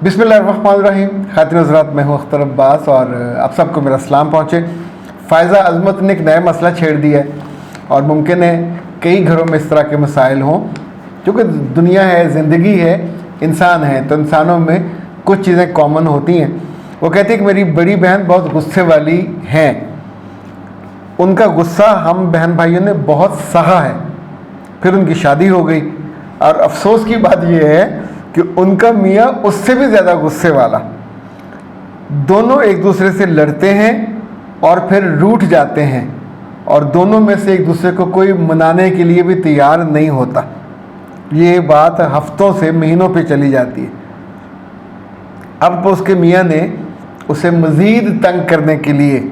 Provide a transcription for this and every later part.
बिस्मिल्लाहिर्रहमानिर्रहीम। खातिन हज़रात, मैं हूँ अख्तर अब्बास और आप सबको मेरा सलाम पहुँचे। फ़ायज़ा अज़मत ने एक नया मसला छेड़ दिया है और मुमकिन है कई घरों में इस तरह के मसाइल हों, क्योंकि दुनिया है, ज़िंदगी है, इंसान है, तो इंसानों में कुछ चीज़ें कॉमन होती हैं। वो कहती है कि मेरी बड़ी बहन बहुत गुस्से वाली हैं, उनका गुस्सा हम बहन भाइयों ने बहुत सहा है, फिर उनकी शादी हो गई और अफसोस की बात यह है कि उनका मियाँ उससे भी ज़्यादा गुस्से वाला। दोनों एक दूसरे से लड़ते हैं और फिर रूठ जाते हैं और दोनों में से एक दूसरे को कोई मनाने के लिए भी तैयार नहीं होता। ये बात हफ्तों से महीनों पे चली जाती है। अब उसके मियाँ ने उसे मज़ीद तंग करने के लिए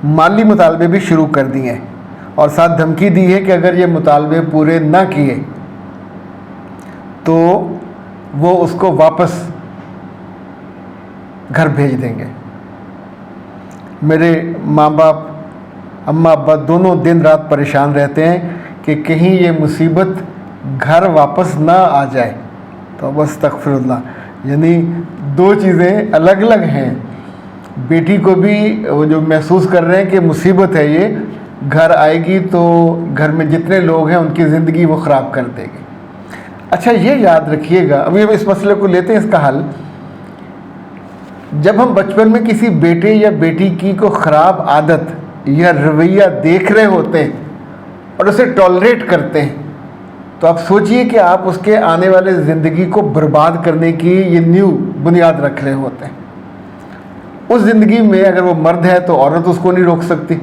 माली मुतालबे भी शुरू कर दिए हैं और साथ धमकी दी है कि अगर ये मुतालबे पूरे ना किए तो वो उसको वापस घर भेज देंगे। मेरे माँ बाप, अम्मा अब्बा दोनों दिन रात परेशान रहते हैं कि कहीं ये मुसीबत घर वापस ना आ जाए। तो बस अस्तग़फ़िरुल्लाह, यानी दो चीज़ें अलग अलग हैं। बेटी को भी वो जो महसूस कर रहे हैं कि मुसीबत है, ये घर आएगी तो घर में जितने लोग हैं उनकी ज़िंदगी वो ख़राब कर देगी। अच्छा, ये याद रखिएगा, अभी हम इस मसले को लेते हैं, इसका हल। जब हम बचपन में किसी बेटे या बेटी की को ख़राब आदत या रवैया देख रहे होते हैं और उसे टॉलरेट करते हैं, तो आप सोचिए कि आप उसके आने वाले ज़िंदगी को बर्बाद करने की ये न्यू बुनियाद रख रहे होते हैं। उस ज़िंदगी में अगर वो मर्द है तो औरत उसको नहीं रोक सकती,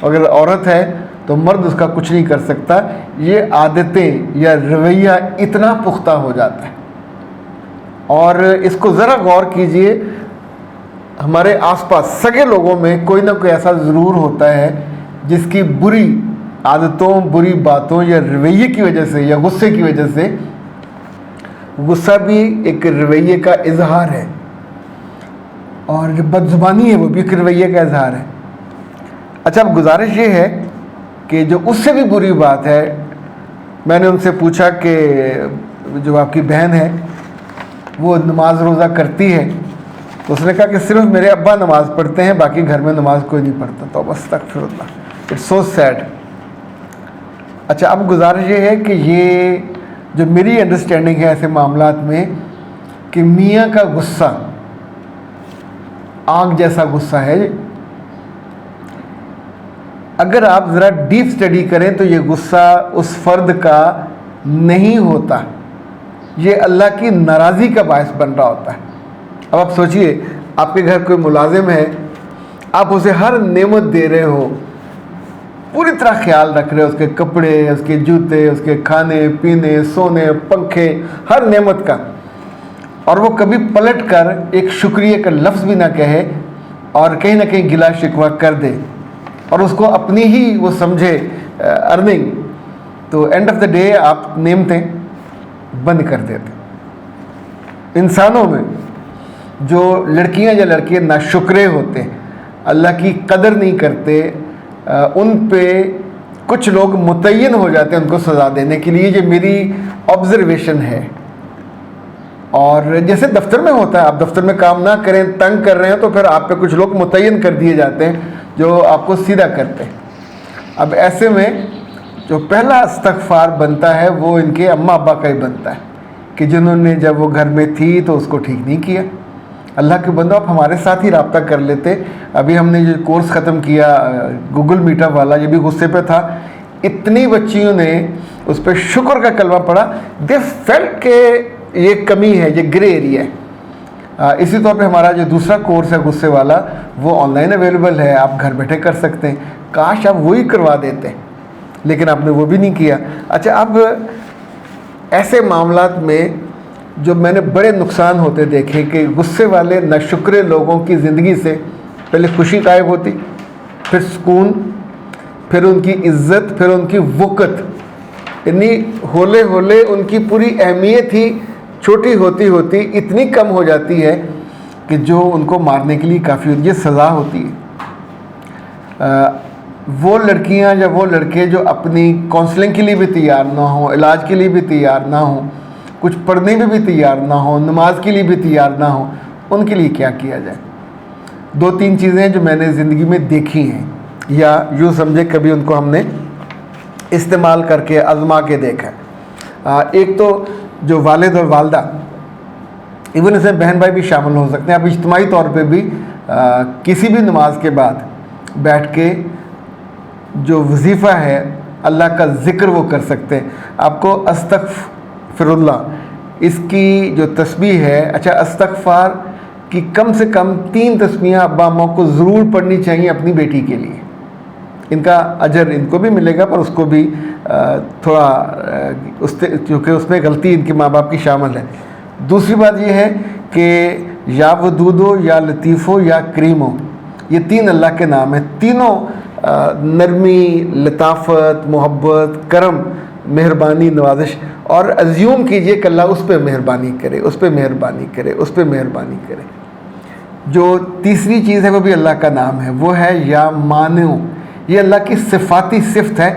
अगर औरत है तो मर्द उसका कुछ नहीं कर सकता। ये आदतें या रवैया इतना पुख्ता हो जाता है। और इसको ज़रा गौर कीजिए, हमारे आसपास सगे लोगों में कोई ना कोई ऐसा ज़रूर होता है जिसकी बुरी आदतों, बुरी बातों या रवैये की वजह से या गुस्से की वजह से, गुस्सा भी एक रवैये का इजहार है और जो बदज़ुबानी है वो भी एक रवैये का इजहार है। अच्छा, अब गुजारिश ये है कि जो उससे भी बुरी बात है, मैंने उनसे पूछा कि जो आपकी बहन है वो नमाज रोज़ा करती है, तो उसने कहा कि सिर्फ मेरे अब्बा नमाज़ पढ़ते हैं, बाकी घर में नमाज कोई नहीं पढ़ता। तो बस अस्तग़फ़िरुल्लाह, इट्स सो सैड। अच्छा, अब गुजारिश ये है कि ये जो मेरी अंडरस्टैंडिंग है ऐसे मामलात में कि मियाँ का गुस्सा आग जैसा गुस्सा है। अगर आप ज़रा डीप स्टडी करें तो ये गुस्सा उस फ़र्द का नहीं होता, ये अल्लाह की नाराज़गी का बायस बन रहा होता है। अब आप सोचिए, आपके घर कोई मुलाजिम है, आप उसे हर नेमत दे रहे हो, पूरी तरह ख्याल रख रहे हो, उसके कपड़े, उसके जूते, उसके खाने पीने, सोने, पंखे, हर नेमत का, और वो कभी पलट कर एक शुक्रिया का लफ्ज़ भी ना कहे और कहीं ना कहीं गिला शिकवा कर दे और उसको अपनी ही वो समझे अर्निंग, तो एंड ऑफ द डे आप नेमतें बंद कर देते। इंसानों में जो लड़कियां या लड़के नाशुक्रे होते हैं, अल्लाह की कदर नहीं करते, उन पे कुछ लोग मुतय्यन हो जाते हैं उनको सज़ा देने के लिए। ये मेरी ऑब्ज़र्वेशन है। और जैसे दफ्तर में होता है, आप दफ्तर में काम ना करें, तंग कर रहे हैं, तो फिर आप पे कुछ लोग मुतय्यन कर दिए जाते हैं जो आपको सीधा करते हैं। अब ऐसे में जो पहला इस्तग़फ़ार बनता है वो इनके अम्मा अब्बा का ही बनता है कि जिन्होंने जब वो घर में थी तो उसको ठीक नहीं किया। अल्लाह के बंदो, आप हमारे साथ ही रब्ता कर लेते। अभी हमने जो कोर्स ख़त्म किया गूगल मीटअप वाला, ये भी गुस्से पे था। इतनी बच्चियों ने उस पर शुक्र का कलमा पढ़ा। दे फेल्ट के ये कमी है, ये ग्रे एरिया है। इसी तौर पे हमारा जो दूसरा कोर्स है गुस्से वाला, वो ऑनलाइन अवेलेबल है, आप घर बैठे कर सकते हैं। काश आप वही करवा देते, लेकिन आपने वो भी नहीं किया। अच्छा, अब ऐसे मामलात में जो मैंने बड़े नुकसान होते देखे कि गुस्से वाले नाशुक्रे लोगों की ज़िंदगी से पहले खुशी गायब होती, फिर सुकून, फिर उनकी इज़्ज़त, फिर उनकी वक़्त, यानी होले होले उनकी पूरी अहमियत ही छोटी होती होती इतनी कम हो जाती है कि जो उनको मारने के लिए काफ़ी होती है, सज़ा होती है। वो लड़कियां या वो लड़के जो अपनी काउंसलिंग के लिए भी तैयार ना हों, इलाज के लिए भी तैयार ना हों, کچھ پڑھنے میں بھی تیار نہ ہوں، نماز کے لیے بھی تیار نہ ہوں، ان کے لیے کیا کیا جائے؟ 2-3 چیزیں جو میں نے زندگی میں دیکھی ہیں، یا یوں سمجھے کبھی ان کو ہم نے استعمال کر کے آزما کے دیکھا ہے۔ ایک تو جو والد اور والدہ، ایون اس میں بہن بھائی بھی شامل ہو سکتے ہیں، آپ اجتماعی طور پہ بھی کسی بھی نماز کے بعد بیٹھ کے جو وظیفہ ہے اللہ کا ذکر وہ کر سکتے ہیں۔ آپ کو استغفر اللہ اس کی جو تسبیح ہے، اچھا استغفار کی کم سے کم 3 تسبیحیں ابا اماں کو ضرور پڑھنی چاہیے اپنی بیٹی کے لیے۔ ان کا اجر ان کو بھی ملے گا، پر اس کو بھی تھوڑا کیونکہ اس میں غلطی ان کے ماں باپ کی شامل ہے۔ دوسری بات یہ ہے کہ یا ودود ہو، یا لطیف ہو، یا کریم ہو، یہ 3 اللہ کے نام ہیں۔ تینوں نرمی، لطافت، محبت، کرم، مہربانی، نوازش، اور ازیوم کیجئے کہ اللہ اس پہ مہربانی کرے، اس پہ مہربانی کرے، اس پہ مہربانی کرے۔ جو تیسری چیز ہے وہ بھی اللہ کا نام ہے، وہ ہے یا مانع۔ یہ اللہ کی صفاتی صفت ہے۔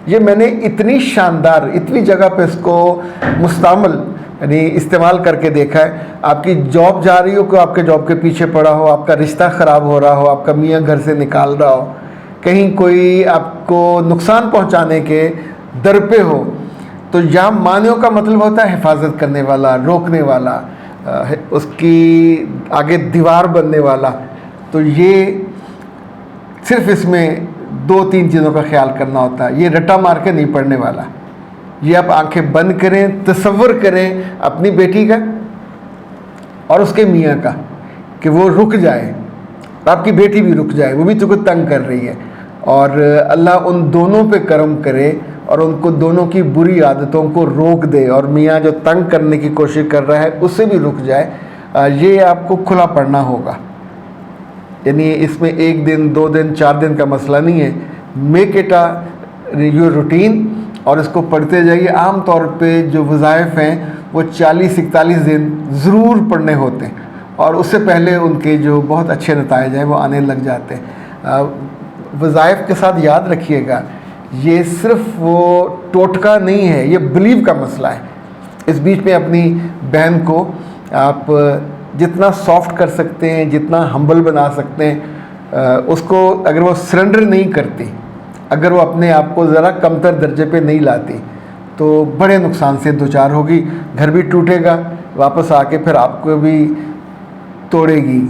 یہ میں نے اتنی شاندار، اتنی جگہ پہ اس کو مستعمل یعنی استعمال کر کے دیکھا ہے۔ آپ کی جاب جا رہی ہو، کہ آپ کے جاب کے پیچھے پڑا ہو، آپ کا رشتہ خراب ہو رہا ہو، آپ کا میاں گھر سے نکال رہا ہو، کہیں کوئی آپ کو نقصان پہنچانے کے در پہ ہو، تو یا مانعوں کا مطلب ہوتا ہے حفاظت کرنے والا، روکنے والا، اس کی آگے دیوار بننے والا۔ تو یہ صرف اس میں 2-3 چیزوں کا خیال کرنا ہوتا ہے۔ یہ رٹا مار کے نہیں پڑھنے والا۔ یہ آپ آنکھیں بند کریں، تصور کریں اپنی بیٹی کا اور اس کے میاں کا کہ وہ رک جائے، آپ کی بیٹی بھی رک جائے، وہ بھی تو کو تنگ کر رہی ہے، اور اللہ ان دونوں پہ کرم کرے اور ان کو دونوں کی بری عادتوں کو روک دے، اور میاں جو تنگ کرنے کی کوشش کر رہا ہے اس سے بھی رک جائے۔ یہ آپ کو کھلا پڑھنا ہوگا، یعنی اس میں 1 دن 2 دن 4 دن کا مسئلہ نہیں ہے۔ میک اٹ یور روٹین اور اس کو پڑھتے جائیے۔ عام طور پہ جو وظائف ہیں وہ 40-41 دن ضرور پڑھنے ہوتے ہیں، اور اس سے پہلے ان کے جو بہت اچھے نتائج ہیں وہ آنے لگ جاتے ہیں۔ وظائف کے ساتھ یاد رکھیے گا، یہ صرف وہ ٹوٹکا نہیں ہے، یہ بلیو کا مسئلہ ہے۔ اس بیچ میں اپنی بہن کو آپ جتنا سافٹ کر سکتے ہیں، جتنا ہمبل بنا سکتے ہیں، اس کو اگر وہ سرنڈر نہیں کرتی، اگر وہ اپنے آپ کو ذرا کمتر درجے پہ نہیں لاتی، تو بڑے نقصان سے دوچار ہوگی۔ گھر بھی ٹوٹے گا، واپس آ کے پھر آپ کو بھی توڑے گی،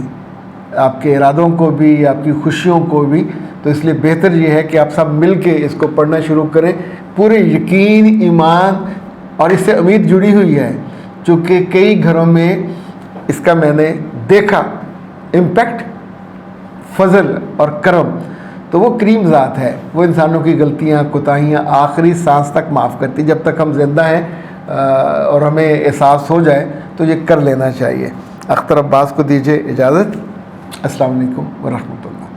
آپ کے ارادوں کو بھی، آپ کی خوشیوں کو بھی۔ تو اس لیے بہتر یہ ہے کہ آپ سب مل کے اس کو پڑھنا شروع کریں، پورے یقین، ایمان، اور اس سے امید جڑی ہوئی ہے، چونکہ کئی گھروں میں اس کا میں نے دیکھا امپیکٹ، فضل اور کرم۔ تو وہ کریم ذات ہے، وہ انسانوں کی غلطیاں، کوتاہیاں آخری سانس تک معاف کرتی۔ جب تک ہم زندہ ہیں اور ہمیں احساس ہو جائے تو یہ کر لینا چاہیے۔ اختر عباس کو دیجیے اجازت۔ السلام علیکم ورحمۃ اللہ۔